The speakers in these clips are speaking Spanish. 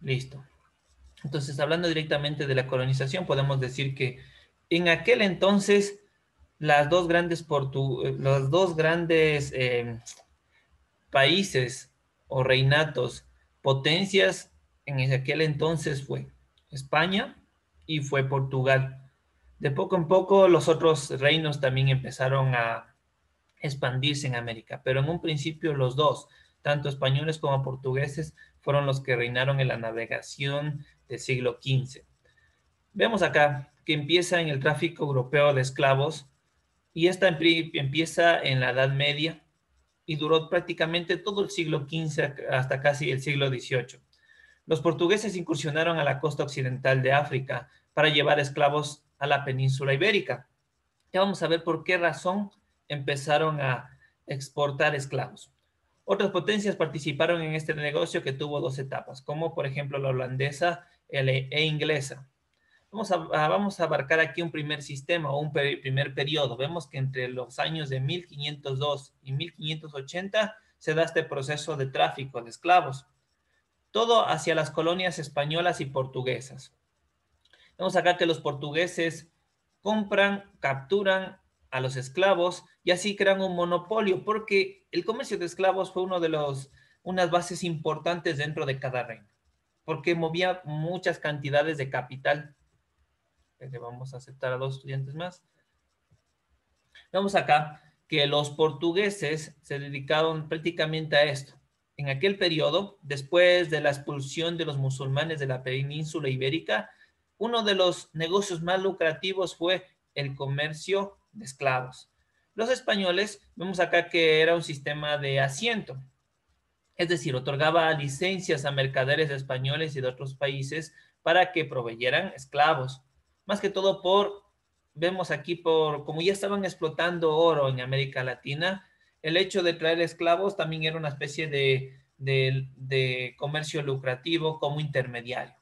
Listo. Entonces, hablando directamente de la colonización, podemos decir que en aquel entonces los dos grandes países o reinatos, potencias en aquel entonces fue España y fue Portugal. De poco en poco los otros reinos también empezaron a expandirse en América, pero en un principio los dos, tanto españoles como portugueses, fueron los que reinaron en la navegación del siglo XV. Vemos acá que empieza en el tráfico europeo de esclavos y esta empieza en la Edad Media y duró prácticamente todo el siglo XV hasta casi el siglo XVIII. Los portugueses incursionaron a la costa occidental de África para llevar esclavos a la península ibérica. Ya vamos a ver por qué razón empezaron a exportar esclavos. Otras potencias participaron en este negocio que tuvo dos etapas, como por ejemplo la holandesa e inglesa. Vamos a abarcar aquí un primer sistema o un primer periodo. Vemos que entre los años de 1502 y 1580 se da este proceso de tráfico de esclavos, todo hacia las colonias españolas y portuguesas. Vemos acá que los portugueses compran, capturan a los esclavos y así crean un monopolio, porque el comercio de esclavos fue unas bases importantes dentro de cada reino, porque movía muchas cantidades de capital. Vamos a aceptar a dos estudiantes más. Vemos acá que los portugueses se dedicaron prácticamente a esto. En aquel periodo, después de la expulsión de los musulmanes de la península ibérica, uno de los negocios más lucrativos fue el comercio de esclavos. Los españoles, vemos acá que era un sistema de asiento, es decir, otorgaba licencias a mercaderes españoles y de otros países para que proveyeran esclavos. Más que todo vemos aquí como ya estaban explotando oro en América Latina, el hecho de traer esclavos también era una especie de comercio lucrativo como intermediario.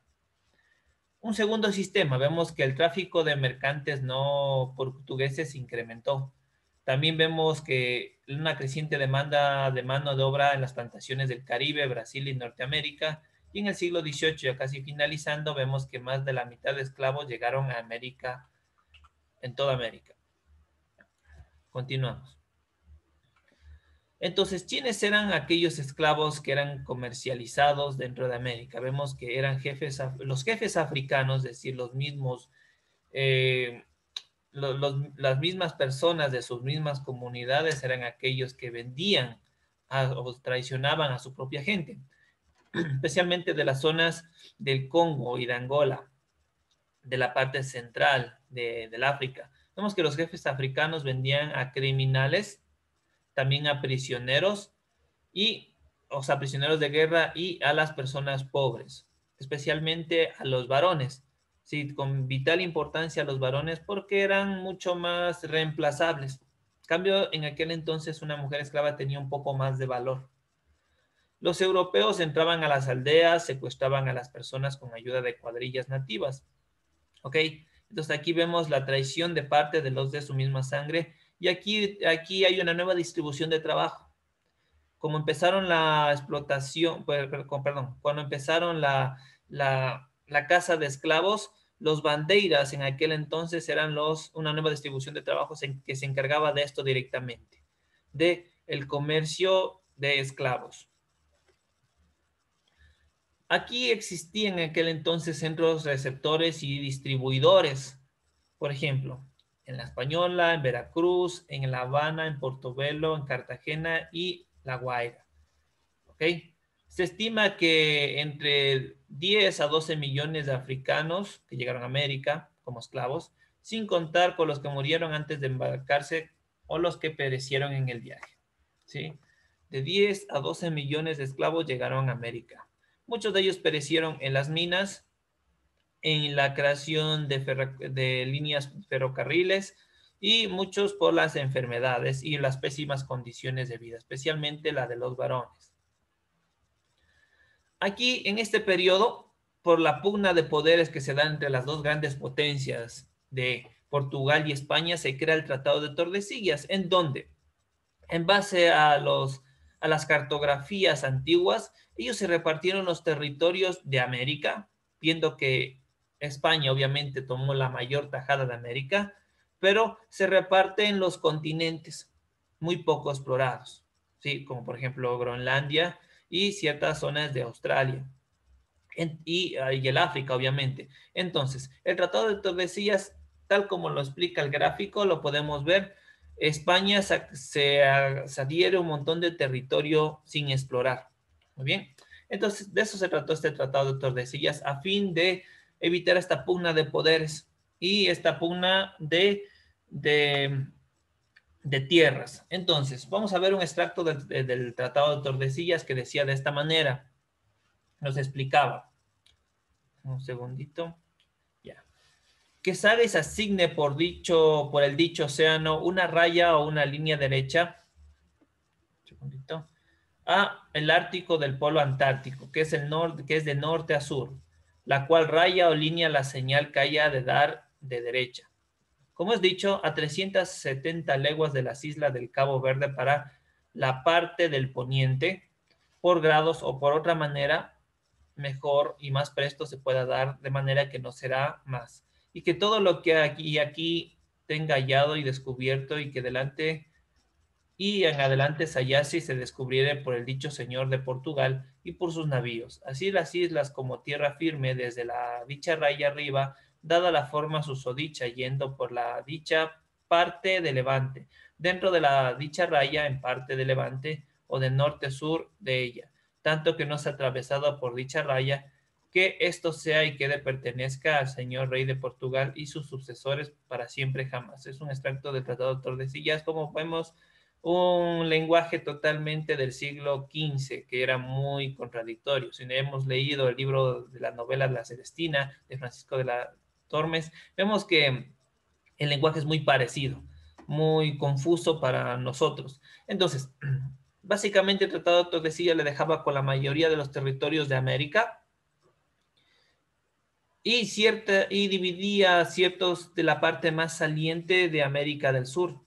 Un segundo sistema, vemos que el tráfico de mercantes no portugueses se incrementó. También vemos que una creciente demanda de mano de obra en las plantaciones del Caribe, Brasil y Norteamérica. Y en el siglo XVIII, ya casi finalizando, vemos que más de la mitad de esclavos llegaron a América, en toda América. Continuamos. Entonces, ¿quiénes eran aquellos esclavos que eran comercializados dentro de América? Vemos que eran los jefes africanos, es decir, los mismos eh, las mismas personas de sus mismas comunidades eran aquellos que vendían o traicionaban a su propia gente, especialmente de las zonas del Congo y de Angola, de la parte central del África. Vemos que los jefes africanos vendían a criminales, también a prisioneros o sea, prisioneros de guerra y a las personas pobres, especialmente a los varones. Sí, con vital importancia a los varones porque eran mucho más reemplazables. En cambio, en aquel entonces una mujer esclava tenía un poco más de valor. Los europeos entraban a las aldeas, secuestraban a las personas con ayuda de cuadrillas nativas. ¿Ok? Entonces aquí vemos la traición de parte de los de su misma sangre y aquí hay una nueva distribución de trabajo. Como empezaron la explotación, perdón, cuando empezaron la caza de esclavos, los bandeiras en aquel entonces eran una nueva distribución de trabajos que se encargaba de esto directamente, de el comercio de esclavos. Aquí existían en aquel entonces centros receptores y distribuidores, por ejemplo, en La Española, en Veracruz, en La Habana, en Portobelo, en Cartagena y La Guaira. ¿Ok? Se estima que entre 10 a 12 millones de africanos que llegaron a América como esclavos, sin contar con los que murieron antes de embarcarse o los que perecieron en el viaje. ¿Sí? De 10 a 12 millones de esclavos llegaron a América. Muchos de ellos perecieron en las minas, en la creación de líneas ferrocarriles y muchos por las enfermedades y las pésimas condiciones de vida, especialmente la de los varones. Aquí, en este periodo, por la pugna de poderes que se da entre las dos grandes potencias de Portugal y España, se crea el Tratado de Tordesillas, en donde, en base a las cartografías antiguas, ellos se repartieron los territorios de América, viendo que España obviamente tomó la mayor tajada de América, pero se reparte en los continentes muy poco explorados, ¿sí? Como por ejemplo Groenlandia y ciertas zonas de Australia y el África, obviamente. Entonces, el Tratado de Tordesillas, tal como lo explica el gráfico, lo podemos ver. España se adhiere a un montón de territorio sin explorar. Muy bien. Entonces, de eso se trató este Tratado de Tordesillas, a fin de evitar esta pugna de poderes y esta pugna de, de tierras. Entonces, vamos a ver un extracto del Tratado de Tordesillas que decía de esta manera, nos explicaba. Un segundito. Ya. Que Sagres asigne por el dicho océano una raya o una línea derecha. Un segundito. A el Ártico del Polo Antártico, que es que es de norte a sur, la cual raya o línea la señal que haya de dar de derecha. Como es dicho, a 370 leguas de las islas del Cabo Verde para la parte del poniente, por grados o por otra manera, mejor y más presto se pueda dar, de manera que no será más. Y que todo lo que aquí tenga hallado y descubierto y que delante y en adelante se hallase y se descubriere por el dicho señor de Portugal y por sus navíos. Así las islas como tierra firme desde la dicha raya arriba, dada la forma susodicha, yendo por la dicha parte de levante, dentro de la dicha raya en parte de levante o de norte-sur de ella, tanto que no sea atravesado por dicha raya, que esto sea y quede pertenezca al señor rey de Portugal y sus sucesores para siempre jamás. Es un extracto del Tratado de Tordesillas, como vemos, un lenguaje totalmente del siglo XV, que era muy contradictorio. Si no hemos leído el libro de la novela de La Celestina, de Francisco de la Tormes, vemos que el lenguaje es muy parecido, muy confuso para nosotros. Entonces, básicamente el Tratado de Tordesillas le dejaba con la mayoría de los territorios de América y dividía ciertos de la parte más saliente de América del Sur,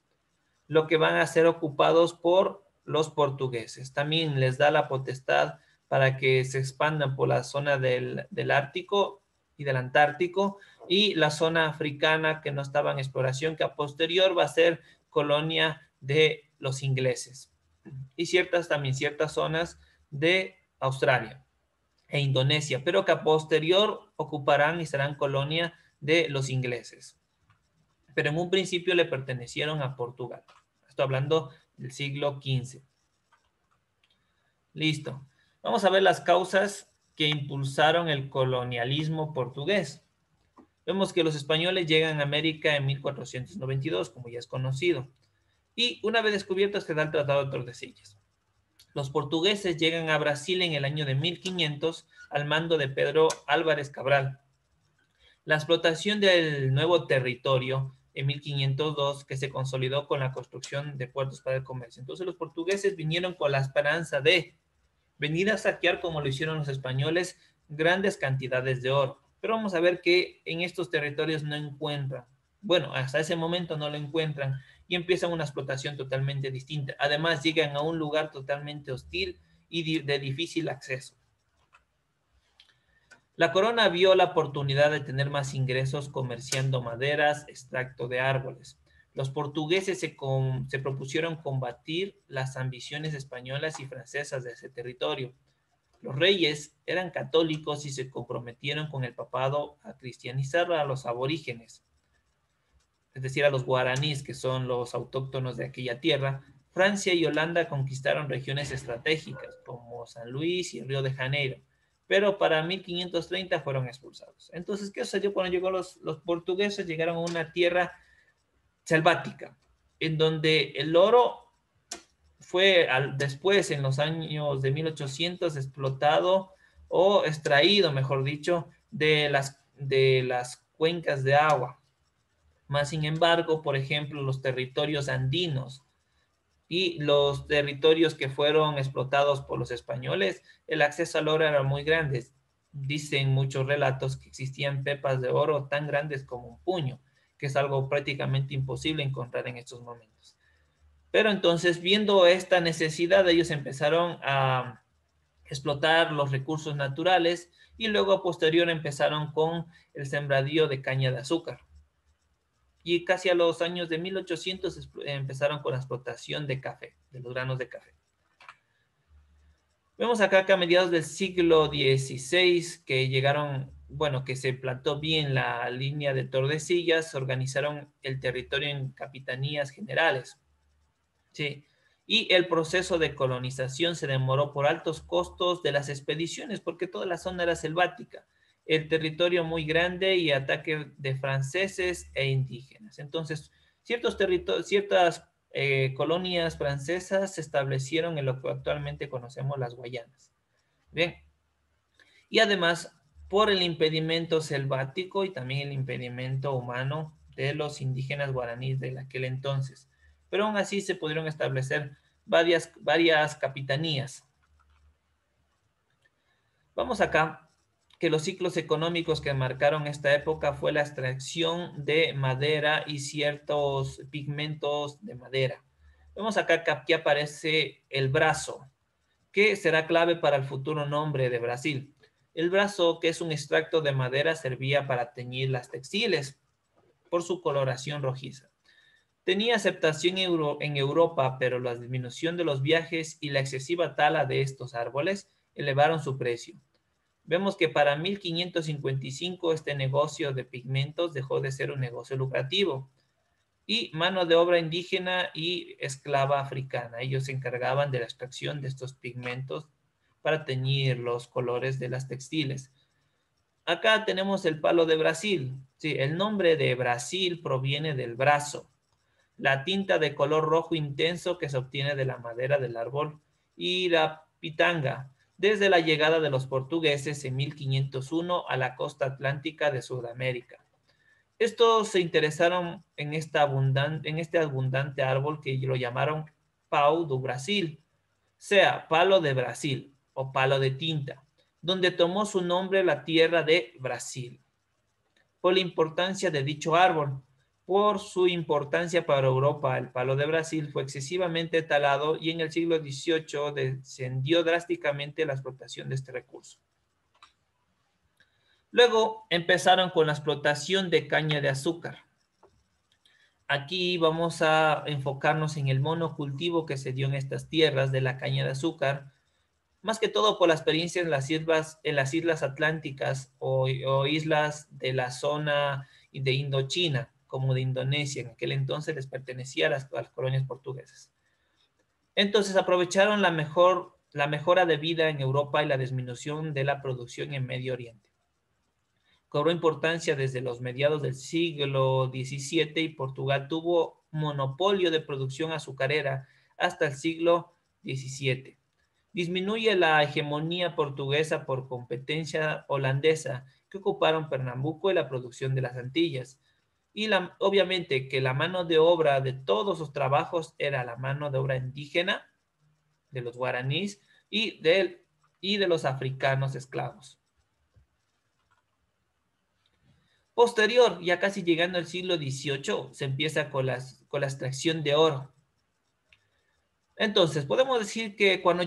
lo que van a ser ocupados por los portugueses. También les da la potestad para que se expandan por la zona del Ártico y del Antártico y la zona africana que no estaba en exploración, que a posterior va a ser colonia de los ingleses. Y también ciertas zonas de Australia e Indonesia, pero que a posterior ocuparán y serán colonia de los ingleses. Pero en un principio le pertenecieron a Portugal. Estoy hablando del siglo XV. Listo. Vamos a ver las causas que impulsaron el colonialismo portugués. Vemos que los españoles llegan a América en 1492, como ya es conocido. Y una vez descubierto se da el Tratado de Tordesillas. Los portugueses llegan a Brasil en el año de 1500 al mando de Pedro Álvarez Cabral. La explotación del nuevo territorio en 1502, que se consolidó con la construcción de puertos para el comercio. Entonces los portugueses vinieron con la esperanza de venir a saquear, como lo hicieron los españoles, grandes cantidades de oro. Pero vamos a ver que en estos territorios no encuentran, bueno, hasta ese momento no lo encuentran y empiezan una explotación totalmente distinta. Además, llegan a un lugar totalmente hostil y de difícil acceso. La corona vio la oportunidad de tener más ingresos comerciando maderas, extracto de árboles. Los portugueses se propusieron combatir las ambiciones españolas y francesas de ese territorio. Los reyes eran católicos y se comprometieron con el papado a cristianizar a los aborígenes, es decir, a los guaraníes, que son los autóctonos de aquella tierra. Francia y Holanda conquistaron regiones estratégicas como San Luis y Río de Janeiro, pero para 1530 fueron expulsados. Entonces, ¿qué sucedió cuando llegó los portugueses? Llegaron a una tierra selvática, en donde el oro fue después, en los años de 1800, explotado o extraído, mejor dicho, de las cuencas de agua. Más sin embargo, por ejemplo, los territorios andinos y los territorios que fueron explotados por los españoles, el acceso al oro era muy grande. Dicen muchos relatos que existían pepas de oro tan grandes como un puño, que es algo prácticamente imposible encontrar en estos momentos. Pero entonces, viendo esta necesidad, ellos empezaron a explotar los recursos naturales y luego a posterior empezaron con el sembradío de caña de azúcar. Y casi a los años de 1800 empezaron con la explotación de café, de los granos de café. Vemos acá que a mediados del siglo XVI que llegaron, bueno, que se plantó bien la línea de Tordesillas, organizaron el territorio en capitanías generales. Sí. Y el proceso de colonización se demoró por altos costos de las expediciones, porque toda la zona era selvática, el territorio muy grande y ataque de franceses e indígenas. Entonces, ciertas colonias francesas se establecieron en lo que actualmente conocemos las Guayanas. Bien, y además por el impedimento selvático y también el impedimento humano de los indígenas guaraníes de aquel entonces. Pero aún así se pudieron establecer varias capitanías. Vamos acá, que los ciclos económicos que marcaron esta época fue la extracción de madera y ciertos pigmentos de madera. Vemos acá que aquí aparece el brazo, que será clave para el futuro nombre de Brasil. El brazo, que es un extracto de madera, servía para teñir las textiles por su coloración rojiza. Tenía aceptación en Europa, pero la disminución de los viajes y la excesiva tala de estos árboles elevaron su precio. Vemos que para 1555 este negocio de pigmentos dejó de ser un negocio lucrativo y mano de obra indígena y esclava africana. Ellos se encargaban de la extracción de estos pigmentos para teñir los colores de las textiles. Acá tenemos el palo de Brasil. Sí, el nombre de Brasil proviene del brazo, la tinta de color rojo intenso que se obtiene de la madera del árbol, y la pitanga, desde la llegada de los portugueses en 1501 a la costa atlántica de Sudamérica. Estos se interesaron en este abundante árbol que lo llamaron pau do Brasil, sea palo de Brasil o palo de tinta, donde tomó su nombre la tierra de Brasil. Por la importancia de dicho árbol, por su importancia para Europa, el palo de Brasil fue excesivamente talado y en el siglo XVIII descendió drásticamente la explotación de este recurso. Luego empezaron con la explotación de caña de azúcar. Aquí vamos a enfocarnos en el monocultivo que se dio en estas tierras de la caña de azúcar, más que todo por la experiencia en las islas atlánticas o islas de la zona de Indochina, como de Indonesia. En aquel entonces les pertenecía a las colonias portuguesas. Entonces aprovecharon la mejora de vida en Europa y la disminución de la producción en Medio Oriente. Cobró importancia desde los mediados del siglo XVII y Portugal tuvo monopolio de producción azucarera hasta el siglo XVII. Disminuye la hegemonía portuguesa por competencia holandesa que ocuparon Pernambuco y la producción de las Antillas. Y obviamente que la mano de obra de todos los trabajos era la mano de obra indígena de los guaraníes y de los africanos esclavos. Posterior, ya casi llegando al siglo XVIII, se empieza con la extracción de oro. Entonces, podemos decir que cuando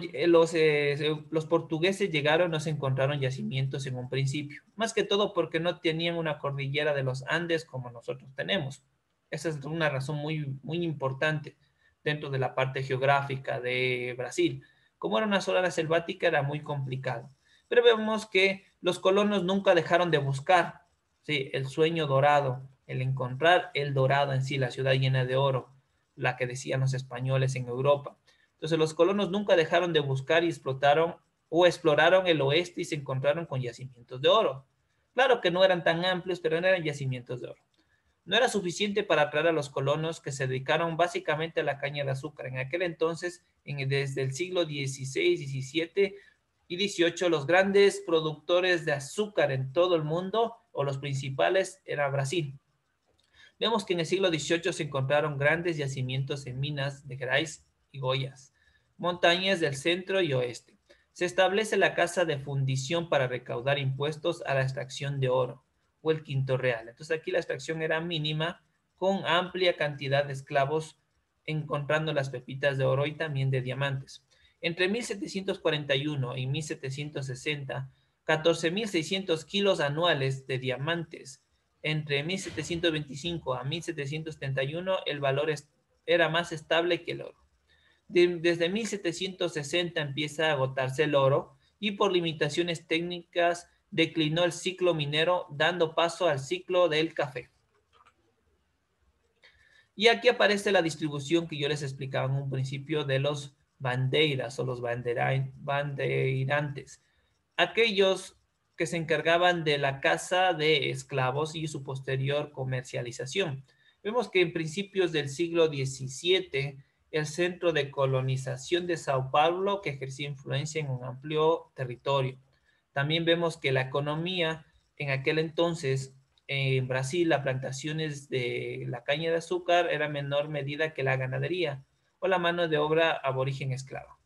los portugueses llegaron no se encontraron yacimientos en un principio, más que todo porque no tenían una cordillera de los Andes como nosotros tenemos. Esa es una razón muy, muy importante dentro de la parte geográfica de Brasil. Como era una zona selvática, era muy complicado. Pero vemos que los colonos nunca dejaron de buscar, ¿sí?, el sueño dorado, el encontrar el dorado en sí, la ciudad llena de oro, la que decían los españoles en Europa. Entonces los colonos nunca dejaron de buscar y exploraron el oeste y se encontraron con yacimientos de oro. Claro que no eran tan amplios, pero no eran yacimientos de oro. No era suficiente para atraer a los colonos que se dedicaron básicamente a la caña de azúcar. En aquel entonces, desde el siglo XVI, XVII y XVIII, los grandes productores de azúcar en todo el mundo, o los principales, era Brasil. Vemos que en el siglo XVIII se encontraron grandes yacimientos en Minas de Gerais y Goiás, montañas del centro y oeste. Se establece la casa de fundición para recaudar impuestos a la extracción de oro, o el quinto real. Entonces aquí la extracción era mínima, con amplia cantidad de esclavos encontrando las pepitas de oro y también de diamantes. Entre 1741 y 1760, 14.600 kilos anuales de diamantes. Entre 1725 a 1771 el valor era más estable que el oro. Desde 1760 empieza a agotarse el oro y por limitaciones técnicas declinó el ciclo minero, dando paso al ciclo del café. Y aquí aparece la distribución que yo les explicaba en un principio de los bandeiras o los bandeirantes, aquellos que se encargaban de la caza de esclavos y su posterior comercialización. Vemos que en principios del siglo XVII, el centro de colonización de Sao Paulo, que ejercía influencia en un amplio territorio. También vemos que la economía en aquel entonces en Brasil, las plantaciones de la caña de azúcar era menor medida que la ganadería o la mano de obra aborigen esclava.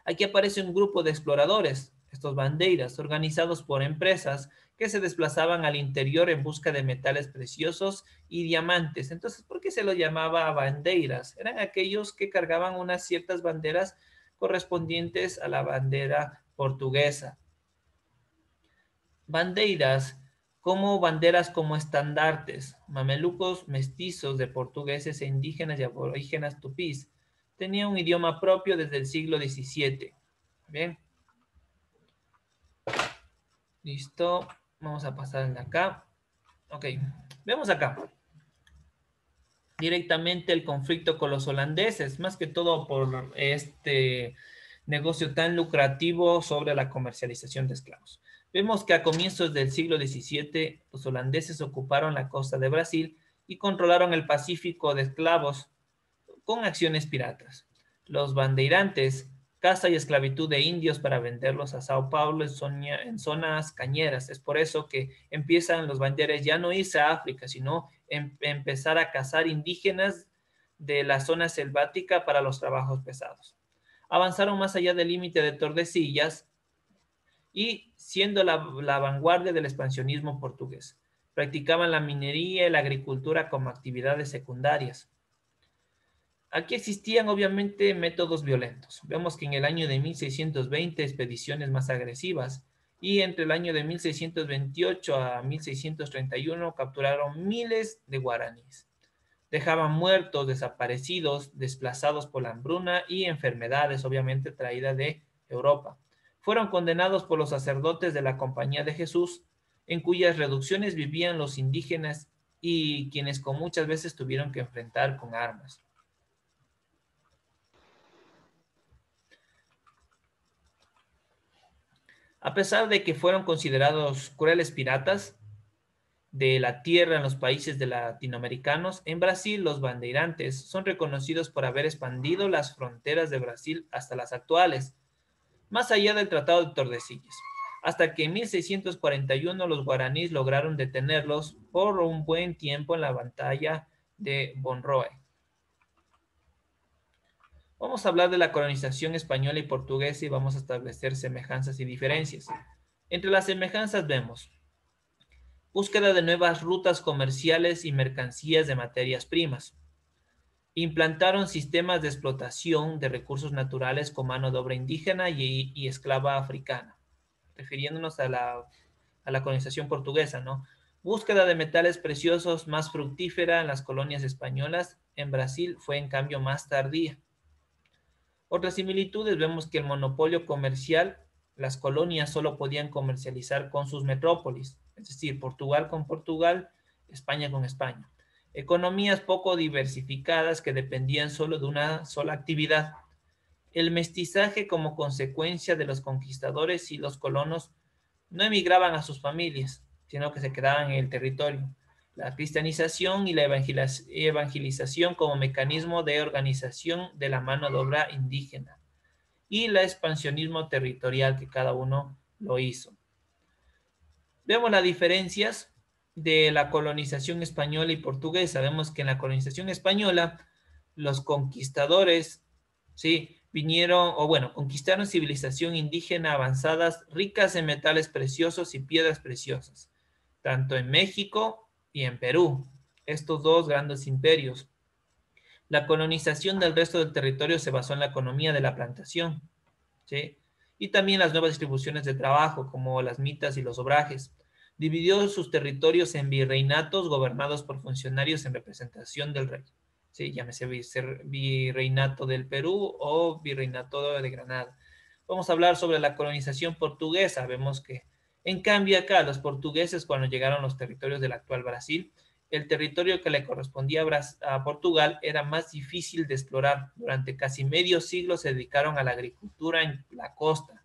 Aquí aparece un grupo de exploradores, estos bandeiras, organizados por empresas que se desplazaban al interior en busca de metales preciosos y diamantes. Entonces, ¿por qué se los llamaba bandeiras? Eran aquellos que cargaban unas ciertas banderas correspondientes a la bandera portuguesa. Bandeiras como banderas como estandartes, mamelucos mestizos de portugueses e indígenas y aborígenes tupís. Tenía un idioma propio desde el siglo XVII. Bien, listo. Vamos a pasar de acá. Ok, vemos acá. Directamente el conflicto con los holandeses, más que todo por este negocio tan lucrativo sobre la comercialización de esclavos. Vemos que a comienzos del siglo XVII los holandeses ocuparon la costa de Brasil y controlaron el Pacífico de esclavos con acciones piratas. Los bandeirantes, caza y esclavitud de indios para venderlos a Sao Paulo en zonas cañeras. Es por eso que empiezan los bandeirantes ya no irse a África, sino empezar a cazar indígenas de la zona selvática para los trabajos pesados. Avanzaron más allá del límite de Tordesillas y siendo la vanguardia del expansionismo portugués. Practicaban la minería y la agricultura como actividades secundarias. Aquí existían obviamente métodos violentos. Vemos que en el año de 1620 expediciones más agresivas y entre el año de 1628 a 1631 capturaron miles de guaraníes. Dejaban muertos, desaparecidos, desplazados por la hambruna y enfermedades obviamente traídas de Europa. Fueron condenados por los sacerdotes de la Compañía de Jesús, en cuyas reducciones vivían los indígenas y quienes con muchas veces tuvieron que enfrentar con armas. A pesar de que fueron considerados crueles piratas de la tierra en los países de latinoamericanos, en Brasil los bandeirantes son reconocidos por haber expandido las fronteras de Brasil hasta las actuales, más allá del Tratado de Tordesillas, hasta que en 1641 los guaraníes lograron detenerlos por un buen tiempo en la batalla de Monroe. Vamos a hablar de la colonización española y portuguesa y vamos a establecer semejanzas y diferencias. Entre las semejanzas vemos búsqueda de nuevas rutas comerciales y mercancías de materias primas. Implantaron sistemas de explotación de recursos naturales con mano de obra indígena y esclava africana, refiriéndonos a la colonización portuguesa, ¿no? Búsqueda de metales preciosos más fructífera en las colonias españolas. En Brasil fue en cambio más tardía. Otras similitudes vemos que el monopolio comercial, las colonias solo podían comercializar con sus metrópolis, es decir, Portugal con Portugal, España con España. Economías poco diversificadas que dependían solo de una sola actividad. El mestizaje como consecuencia de los conquistadores y los colonos no emigraban a sus familias, sino que se quedaban en el territorio. La cristianización y la evangelización como mecanismo de organización de la mano de obra indígena y el expansionismo territorial que cada uno lo hizo. Vemos las diferencias de la colonización española y portuguesa. Vemos que en la colonización española los conquistadores, ¿sí?, vinieron, o bueno, conquistaron civilización indígena avanzadas, ricas en metales preciosos y piedras preciosas, tanto en México y en Perú, estos dos grandes imperios. La colonización del resto del territorio se basó en la economía de la plantación, ¿sí? Y también las nuevas distribuciones de trabajo, como las mitas y los obrajes. Dividió sus territorios en virreinatos gobernados por funcionarios en representación del rey. Sí, llámese virreinato del Perú o virreinato de Granada. Vamos a hablar sobre la colonización portuguesa. Vemos que, en cambio, acá los portugueses, cuando llegaron a los territorios del actual Brasil, el territorio que le correspondía a Portugal era más difícil de explorar. Durante casi medio siglo se dedicaron a la agricultura en la costa.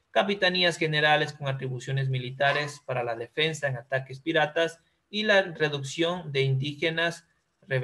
Capitanías generales con atribuciones militares para la defensa en ataques piratas y la reducción de indígenas rebeldes.